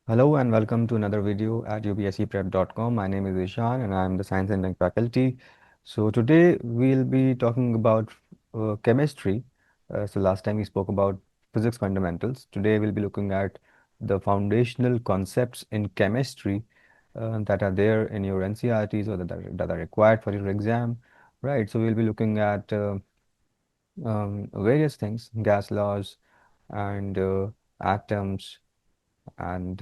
Hello and welcome to another video at UPSCprep.com. My name is Ishan and I am the Science and Tech faculty. So today we'll be talking about chemistry. So last time we spoke about physics fundamentals. Today we'll be looking at the foundational concepts in chemistry that are there in your NCERTs or that are required for your exam. Right. So we'll be looking at various things, gas laws and atoms and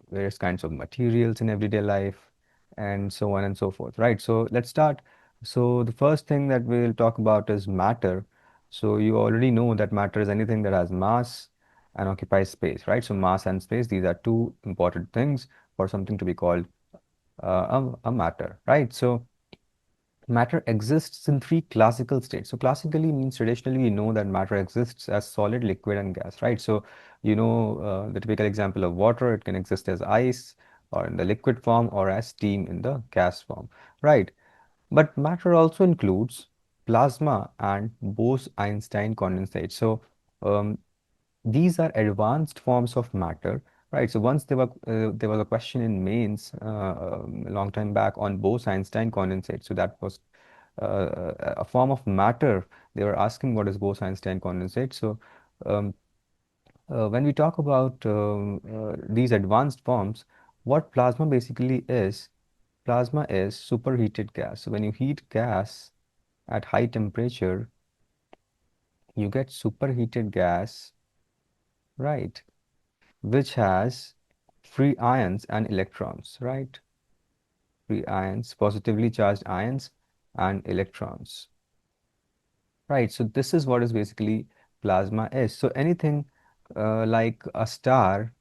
various kinds of materials in everyday life and so on and so forth, right? So let's start. So the first thing that we'll talk about is matter. So you already know that matter is anything that has mass and occupies space, right? So mass and space, these are two important things for something to be called a matter, right? So matter exists in three classical states. So classically means traditionally we know that matter exists as solid, liquid, and gas, right? So the typical example of water, it can exist as ice or in the liquid form or as steam in the gas form, right? But matter also includes plasma and Bose-Einstein condensate. So um, these are advanced forms of matter, right? So once there was a question in mains a long time back on Bose-Einstein condensate. So that was a form of matter. They were asking what is Bose-Einstein condensate. So um, when we talk about these advanced forms, what plasma basically is, plasma is superheated gas. So when you heat gas at high temperature, you get superheated gas, right? Which has free ions and electrons, right? Free ions, positively charged ions and electrons. Right, so this is what is basically plasma is. So anything like a star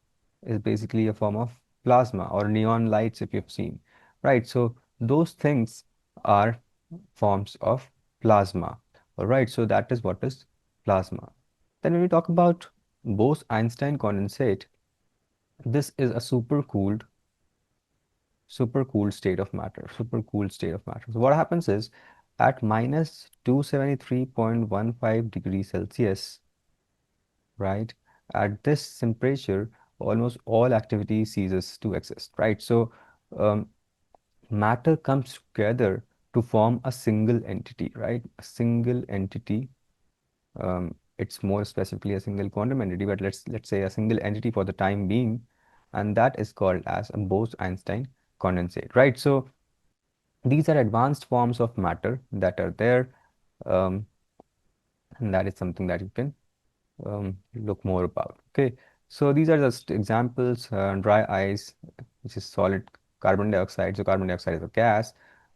is basically a form of plasma or neon lights if you've seen. Right, so those things are forms of plasma. All right, so that is what is plasma. Then when we talk about Bose-Einstein condensate, this is a super cooled state of matter, super cooled state of matter. So what happens is at minus 273.15 degrees Celsius, right? At this temperature, almost all activity ceases to exist, right? So um, matter comes together to form a single entity, right? A single entity. It's more specifically a single quantum entity, but let's say a single entity for the time being, and that is called as a Bose-Einstein condensate, right? So these are advanced forms of matter that are there, um, and that is something that you can look more about. Okay, so these are just examples. Dry ice, which is solid carbon dioxide. So carbon dioxide is a gas,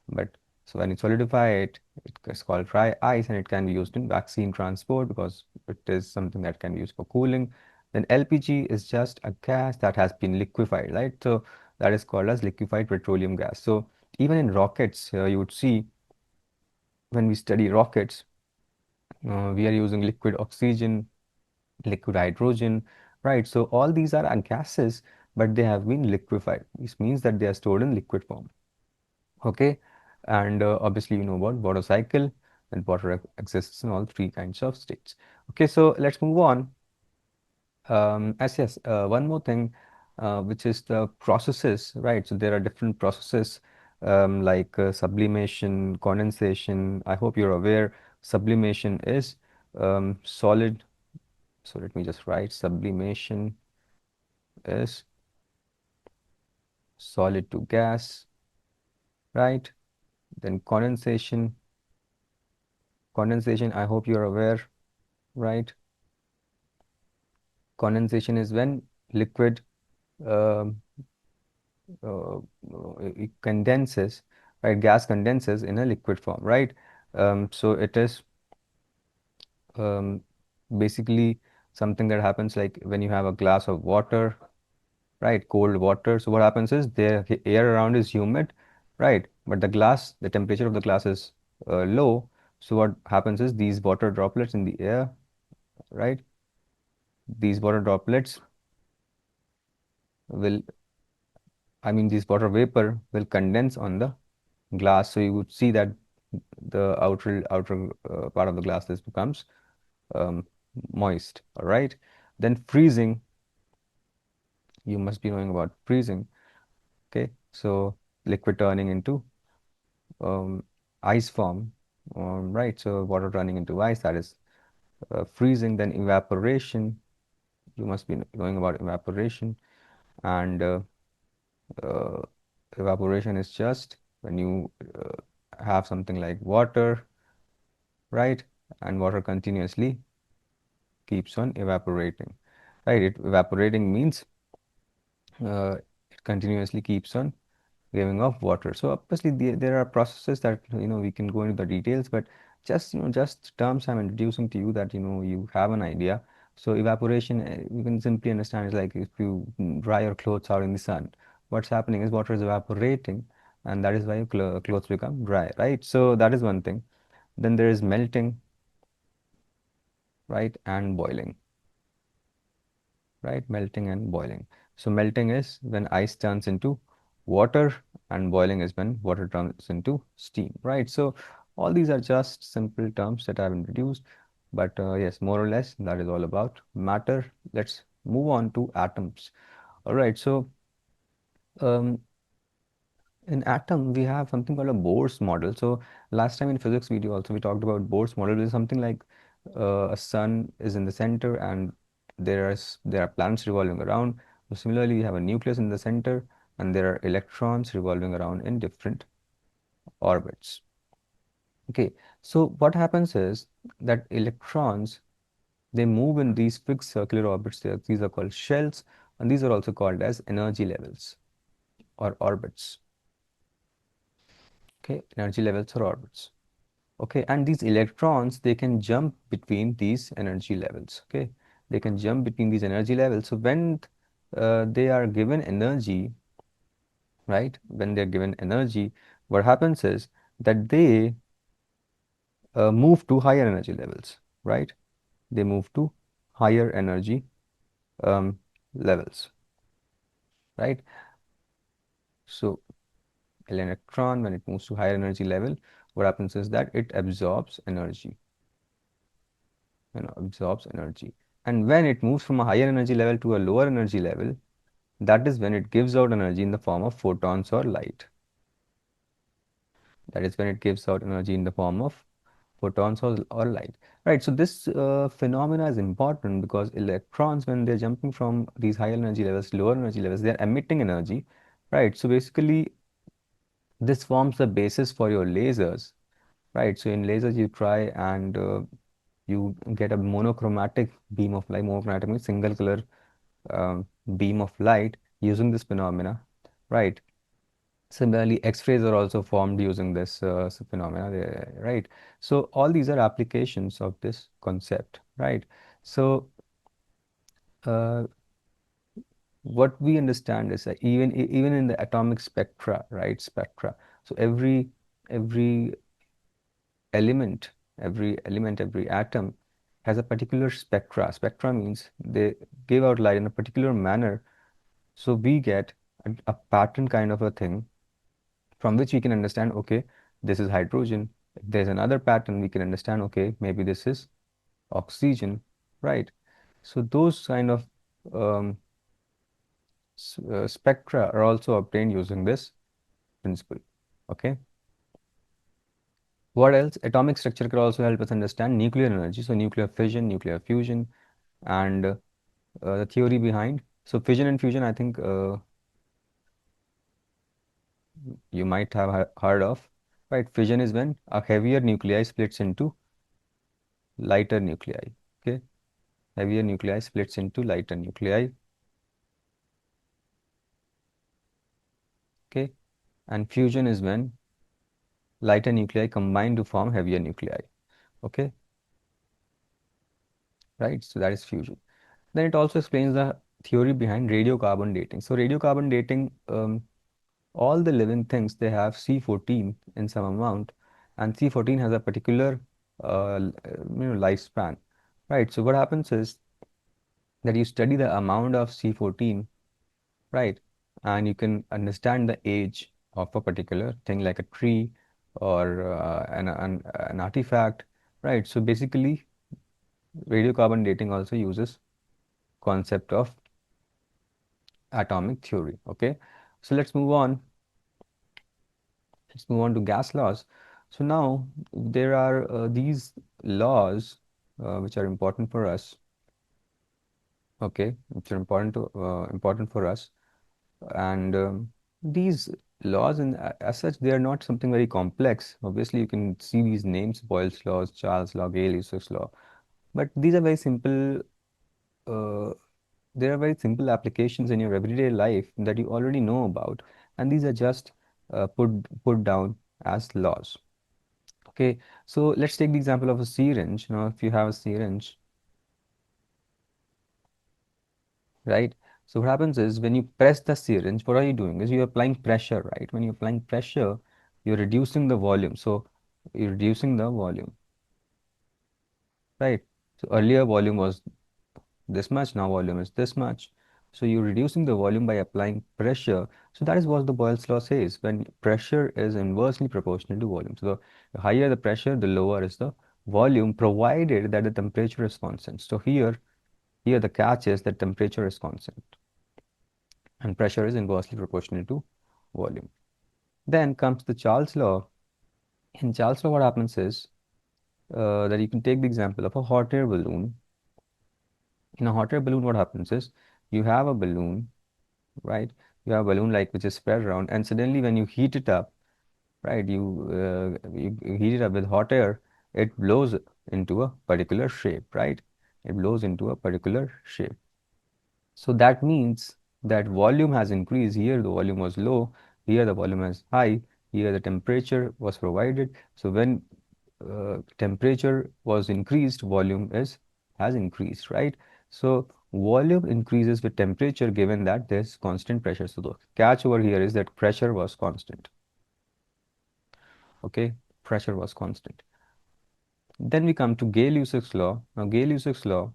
but so when you solidify it, it's called dry ice, and it can be used in vaccine transport because it is something that can be used for cooling. Then LPG is just a gas that has been liquefied, right? So that is called as liquefied petroleum gas. So even in rockets, you would see when we study rockets, we are using liquid oxygen, liquid hydrogen, right? So all these are gases, but they have been liquefied. This means that they are stored in liquid form. Okay, and obviously you know about water cycle, and water exists in all three kinds of states. Okay, so let's move on. One more thing, which is the processes, right? So there are different processes like sublimation, condensation. I hope you're aware. Sublimation is solid. So let me just write sublimation is solid to gas, right? Then condensation, I hope you're aware, right? Condensation is when liquid um, it condenses, right? Gas condenses in a liquid form, right? So it is um, basically something that happens like when you have a glass of water, right? Cold water. So what happens is the air around is humid, right? But the temperature of the glass is low. So what happens is these water droplets in the air, right? These water droplets will, these water vapor will condense on the glass. So you would see that the outer part of the glass this becomes um, moist, all right? Then freezing You must be knowing about freezing. Okay, so liquid turning into um, ice form, right? So water turning into ice, that is freezing. Then evaporation, you must be knowing about evaporation. And uh, evaporation is just when you have something like water, right? And water continuously keeps on evaporating, right? Evaporating means it continuously keeps on giving off water. So obviously there are processes that we can go into the details, but just terms I'm introducing to you that you have an idea. So evaporation, you can simply understand is like if you dry your clothes out in the sun, what's happening is water is evaporating, and that is why your clothes become dry, right? So that is one thing. Then there is melting, right, and boiling, right? Melting and boiling. So melting is when ice turns into water, and boiling is when water turns into steam, right? So all these are just simple terms that I've introduced, but yes, more or less that is all about matter. Let's move on to atoms. All right, so um, in atom, we have something called a Bohr's model. So last time in physics video also we talked about Bohr's model, which is something like a sun is in the center and there are planets revolving around. So similarly, we have a nucleus in the center and there are electrons revolving around in different orbits. Okay, so what happens is that electrons, they move in these fixed circular orbits. These are called shells, and these are also called as energy levels or orbits. Okay, energy levels or orbits. Okay, and these electrons, they can jump between these energy levels. Okay, they can jump between these energy levels. So when they are given energy, right, when they're given energy, what happens is that they move to higher energy levels, right? They move to higher energy um, levels, right? So electron, when it moves to higher energy level, what happens is that it absorbs energy, absorbs energy. And when it moves from a higher energy level to a lower energy level, that is when it gives out energy in the form of photons or light. That is when it gives out energy in the form of photons or light. Right, so this phenomena is important because electrons, when they're jumping from these higher energy levels to lower energy levels, they're emitting energy. Right, so basically this forms the basis for your lasers. Right, so in lasers you try and you get a monochromatic beam of light. Monochromatic means single color beam of light using this phenomena, right? Similarly, X-rays are also formed using this phenomena, right? So all these are applications of this concept, right? So uh, what we understand is that even in the atomic spectra, right? Spectra. So every element, every atom has a particular spectra. Spectra means they give out light in a particular manner. So we get a pattern kind of a thing from which we can understand, okay, this is hydrogen. If there's another pattern, we can understand, okay, maybe this is oxygen, right? So those kind of um, spectra are also obtained using this principle, okay? What else? Atomic structure can also help us understand nuclear energy. So nuclear fission, nuclear fusion, and the theory behind. So fission and fusion, I think you might have heard of, right? Fission is when a heavier nuclei splits into lighter nuclei. Okay, heavier nuclei splits into lighter nuclei. Okay, and fusion is when lighter nuclei combine to form heavier nuclei. Okay, right? So that is fusion. Then it also explains the theory behind radiocarbon dating. So radiocarbon dating, all the living things, they have C14 in some amount, and C14 has a particular lifespan, right? So what happens is that you study the amount of C14, right? And you can understand the age of a particular thing like a tree or an artifact, right? So basically, radiocarbon dating also uses concept of atomic theory. Okay, so let's move on to gas laws. So now there are these laws which are important for us. Okay, which are important for us, and these laws, and as such, they are not something very complex. Obviously, you can see these names: Boyle's laws, Charles' law, Gay-Lussac's law. But these are very simple. Uh, there are very simple applications in your everyday life that you already know about, and these are just put down as laws. Okay, so let's take the example of a syringe. You know, if you have a syringe, right? So what happens is when you press the syringe, what are you doing? Is you're applying pressure, right? When you're applying pressure, you're reducing the volume. So you're reducing the volume, right? So earlier volume was this much, now volume is this much. So you're reducing the volume by applying pressure. So that is what the Boyle's law says. When pressure is inversely proportional to volume. So the higher the pressure, the lower is the volume, provided that the temperature is constant. So here the catch is that temperature is constant and pressure is inversely proportional to volume. Then comes the Charles law. In Charles law, what happens is that you can take the example of a hot air balloon. In a hot air balloon, what happens is you have a balloon, right? You have a balloon like which is spread around, and suddenly when you heat it up, right, you heat it up with hot air, it blows into a particular shape, right? It blows into a particular shape. So that means that volume has increased. Here the volume was low, here the volume is high, here the temperature was provided. So when temperature was increased, volume is has increased, right? So volume increases with temperature given that there's constant pressure. So the catch over here is that pressure was constant. Okay, pressure was constant. Then we come to Gay-Lussac's law. Now Gay-Lussac's law,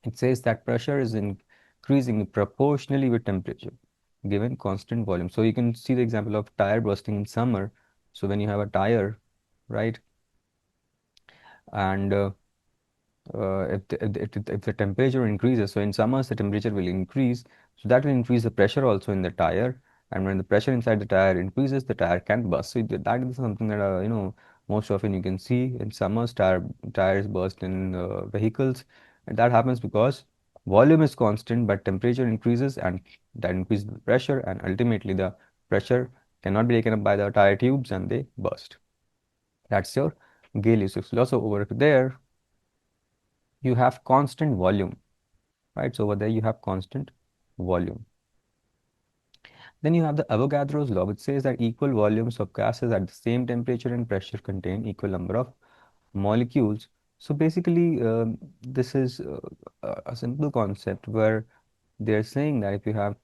it says that pressure is increasing proportionally with temperature given constant volume. So you can see the example of tire bursting in summer. So when you have a tire, right, and if the temperature increases, so in summers the temperature will increase, so that will increase the pressure also in the tire, and when the pressure inside the tire increases, the tire can burst. So that is something that most often you can see in summers tires burst in vehicles, and that happens because volume is constant but temperature increases, and that increases the pressure, and ultimately the pressure cannot be taken up by the tire tubes and they burst. That's your Gay-Lussac's law. So over there you have constant volume, right? So over there you have constant volume. Then you have the Avogadro's law, which says that equal volumes of gases at the same temperature and pressure contain equal number of molecules. So basically, this is a simple concept where they're saying that if you have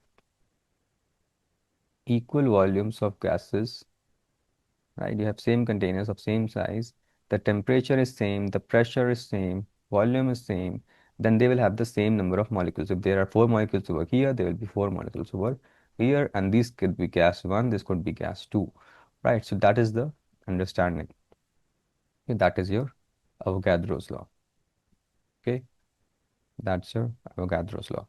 equal volumes of gases, right? You have same containers of same size, the temperature is same, the pressure is same, volume is same, then they will have the same number of molecules. If there are four molecules over here, there will be four molecules over here, and this could be gas 1, this could be gas 2, right? So that is the understanding. Okay, that is your Avogadro's law. Okay, that's your Avogadro's law.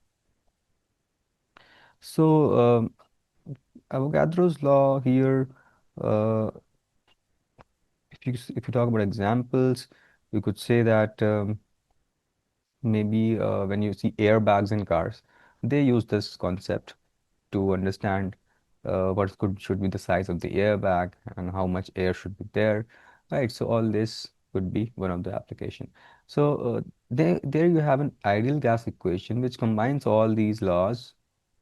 So Avogadro's law here, uh, if you talk about examples, you could say that maybe when you see airbags in cars, they use this concept to understand what should be the size of the airbag and how much air should be there, right? So all this could be one of the application. So there you have an ideal gas equation which combines all these laws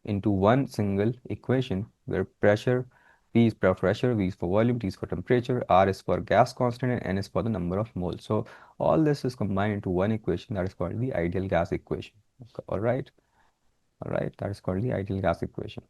into one single equation where pressure, P is for pressure, V is for volume, T is for temperature, R is for gas constant, and N is for the number of moles. So all this is combined into one equation that is called the ideal gas equation. Okay, all right, that is called the ideal gas equation.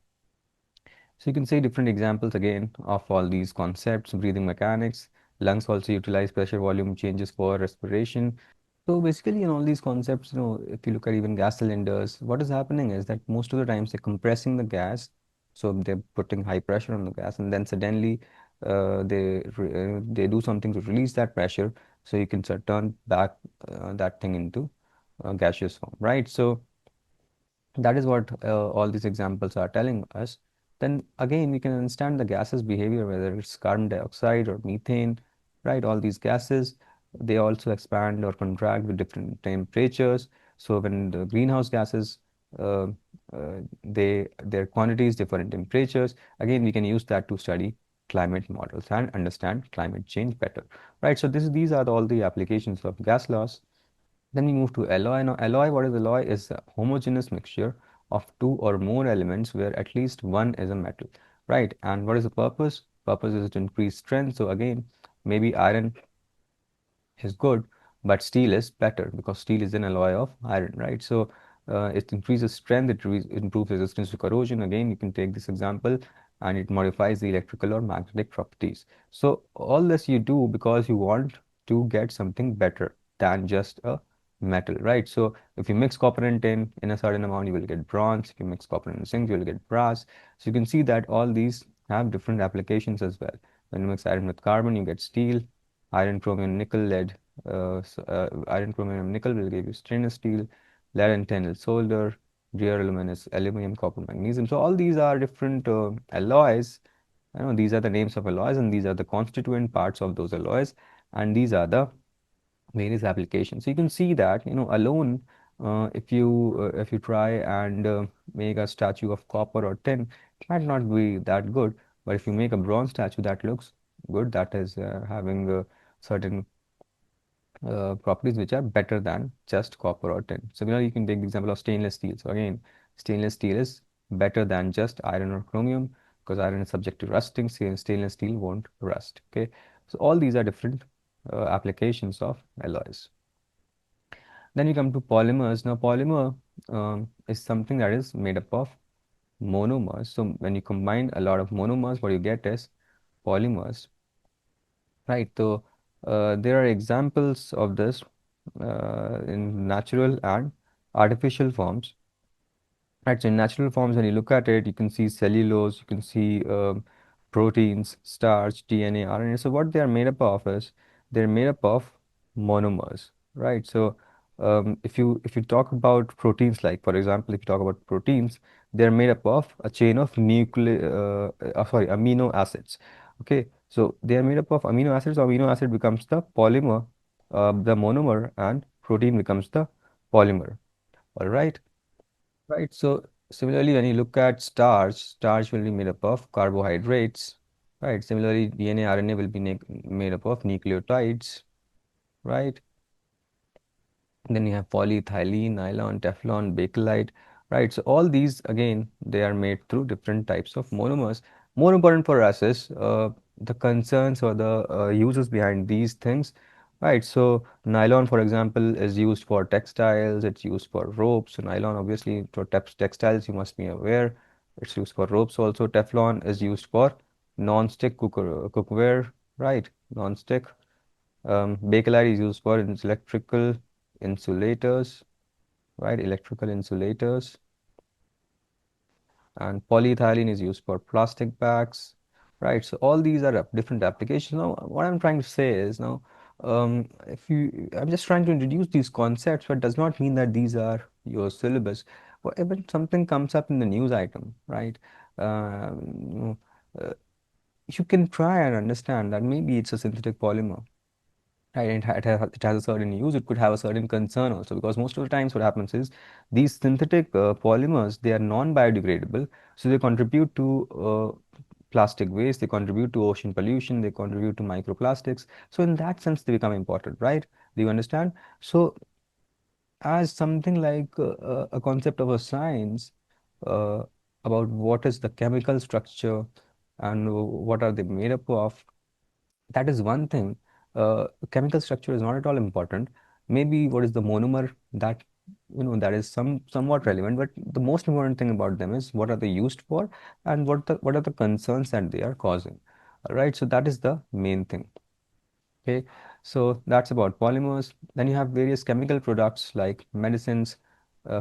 So you can see different examples again of all these concepts: breathing mechanics, lungs also utilize pressure volume changes for respiration. So basically, in all these concepts, if you look at even gas cylinders, what is happening is that most of the times they're compressing the gas, so they're putting high pressure on the gas, and then suddenly they do something to release that pressure, so you can turn back that thing into gaseous form, right? So That is what all these examples are telling us. Then again, we can understand the gases behavior, whether it's carbon dioxide or methane, right? All these gases, they also expand or contract with different temperatures. So when the greenhouse gases, uh, their quantities differ in temperatures. Again, we can use that to study climate models and understand climate change better, right? So these are all the applications of gas laws. Then we move to alloy. Now, alloy, what is alloy? Is a homogeneous mixture of two or more elements where at least one is a metal, right? And what is the purpose? Purpose is to increase strength. So again, maybe iron is good, but steel is better because steel is an alloy of iron, right? So it increases strength, it improves resistance to corrosion. Again, you can take this example, and it modifies the electrical or magnetic properties. So all this you do because you want to get something better than just a metal, right? So if you mix copper and tin in a certain amount, you will get bronze. If you mix copper and zinc, you will get brass. So you can see that all these have different applications as well. When you mix iron with carbon, you get steel. Iron, chromium, nickel, lead. Iron, chromium, and nickel will give you stainless steel. Lead and tin is solder. Rare element is aluminum, copper, magnesium. So all these are different alloys. I know these are the names of alloys, and these are the constituent parts of those alloys, and these are the various applications. So you can see that, alone, if you try and make a statue of copper or tin, it might not be that good. But if you make a bronze statue that looks good, that is having certain properties which are better than just copper or tin. Similarly, you can take the example of stainless steel. So again, stainless steel is better than just iron or chromium because iron is subject to rusting. Stainless steel won't rust. Okay, so all these are different applications of alloys. Then we come to polymers. Now, polymer is something that is made up of monomers. So when you combine a lot of monomers, what you get is polymers, right? So there are examples of this in natural and artificial forms. Right, so in natural forms, when you look at it, you can see cellulose, you can see proteins, starch, DNA, RNA. So what they are made up of is they're made up of monomers, right? So if you talk about proteins, like for example, if you talk about proteins, they're made up of a chain of amino acids. Okay, so they are made up of amino acids. Amino acid becomes the polymer, the monomer, and protein becomes the polymer. All right. Right. So similarly, when you look at starch, starch will be made up of carbohydrates. Right. Similarly, DNA, RNA will be made up of nucleotides. Right. Then you have polyethylene, nylon, Teflon, bakelite, right? So all these again, they are made through different types of monomers. More important for us is the concerns or the uses behind these things, right? So nylon, for example, is used for textiles. It's used for ropes. So nylon, obviously, for textiles, you must be aware. It's used for ropes also. Teflon is used for non-stick cookware, right? Non-stick. Bakelite is used for electrical insulators, right? Electrical insulators. And polyethylene is used for plastic bags, right? So all these are different applications. Now, what I'm trying to say is now, I'm just trying to introduce these concepts, but does not mean that these are your syllabus. When something comes up in the news item, right? You know, uh, you can try and understand that maybe it's a synthetic polymer. Right, and it has a certain use. It could have a certain concern also, because most of the times what happens is these synthetic polymers, they are non-biodegradable, so they contribute to plastic waste, they contribute to ocean pollution, they contribute to microplastics. So in that sense, they become important, right? Do you understand? So as something like a concept of a science uh, about what is the chemical structure and what are they made up of, that is one thing. Chemical structure is not at all important. Maybe what is the monomer, that that is somewhat relevant, but the most important thing about them is what are they used for, and what are the concerns that they are causing. All right, so that is the main thing. Okay, so that's about polymers. Then you have various chemical products like medicines,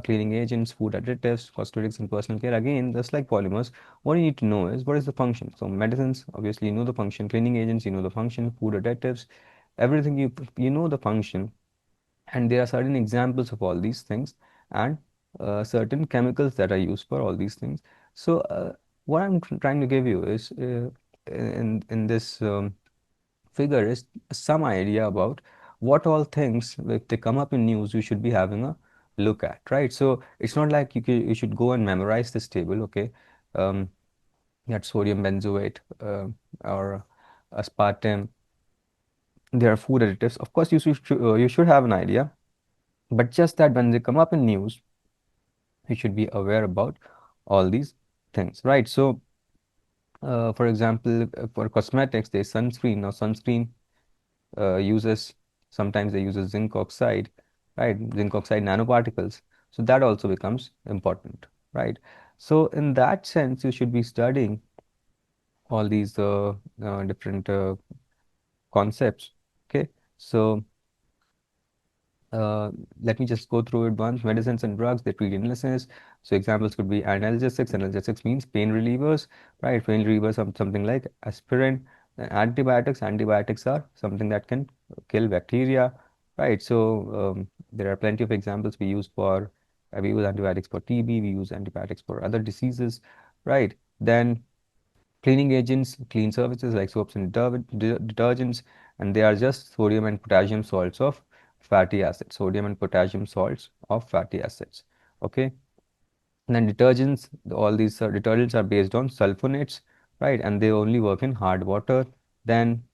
cleaning agents, food additives, cosmetics, and personal care. Again, just like polymers, what you need to know is what is the function. So medicines, obviously, you know the function. Cleaning agents, you know the function. Food additives, everything you know the function. And there are certain examples of all these things. And certain chemicals that are used for all these things. So what I'm trying to give you is in this figure is some idea about what all things, if they come up in news, you should be having a look at, right? So it's not like you should go and memorize this table, okay? Um, you had sodium benzoate or aspartame. There are food additives. Of course, you should have an idea, but just that when they come up in news, you should be aware about all these things, right? So, for example, for cosmetics, there's sunscreen. Now, sunscreen uses sometimes they use a zinc oxide, right? Zinc oxide nanoparticles. So that also becomes important, right? So in that sense, you should be studying all these different concepts. Okay, so uh, let me just go through it once. Medicines and drugs, they treat illnesses. So examples could be analgesics. Analgesics means pain relievers, right? Pain relievers are something like aspirin. And antibiotics, antibiotics are something that can kill bacteria, right? So there are plenty of examples we use antibiotics for TB, we use antibiotics for other diseases, right? Then cleaning agents, clean surfaces like soaps and detergents, and they are just sodium and potassium salts of fatty acids. Sodium and potassium salts of fatty acids. Okay. And then detergents, all these detergents are based on sulfonates, right? And they only work in hard water. Then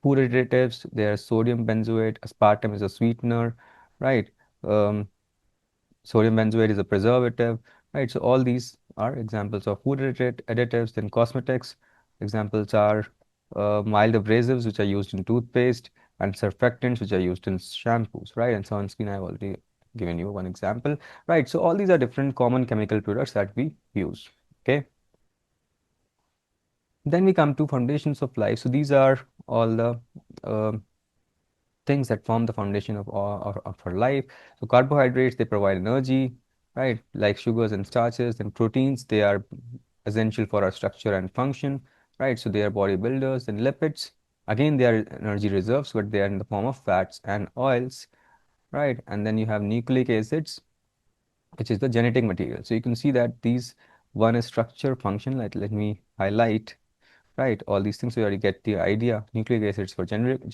food additives, there's sodium benzoate, aspartame is a sweetener, right? Um, Sodium benzoate is a preservative, right? So all these are examples of food additives. Then cosmetics, examples are mild abrasives, which are used in toothpaste, and surfactants, which are used in shampoos, right? And sunscreen, I've already given you one example, right? So all these are different common chemical products that we use, okay? Then we come to foundations of life. So these are all the um things that form the foundation of our life. So carbohydrates, they provide energy, right? Like sugars and starches, and proteins, they are essential for our structure and function, right? So they are bodybuilders. And lipids, again, they are energy reserves, but they are in the form of fats and oils, right? And then you have nucleic acids, which is the genetic material. So you can see that these one is structure, function. Let me highlight, right? All these things, we already get the idea. Nucleic acids for genetic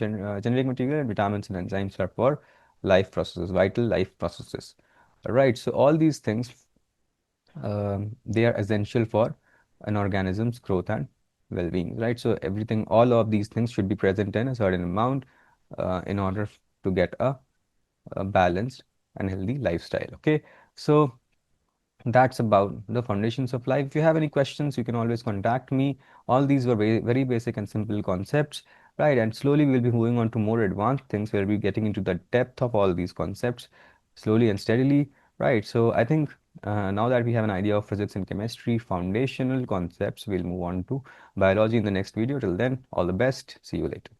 material, and vitamins and enzymes are for life processes, vital life processes. Right. So all these things, they are essential for an organism's growth and well-being. Right. So everything, all of these things should be present in a certain amount in order to get a balanced and healthy lifestyle. Okay. So that's about the foundations of life. If you have any questions, you can always contact me. All these were very basic and simple concepts, right? And slowly we'll be moving on to more advanced things where we'll be getting into the depth of all these concepts slowly and steadily, right? So I think now that we have an idea of physics and chemistry, foundational concepts, we'll move on to biology in the next video. Till then, all the best. See you later.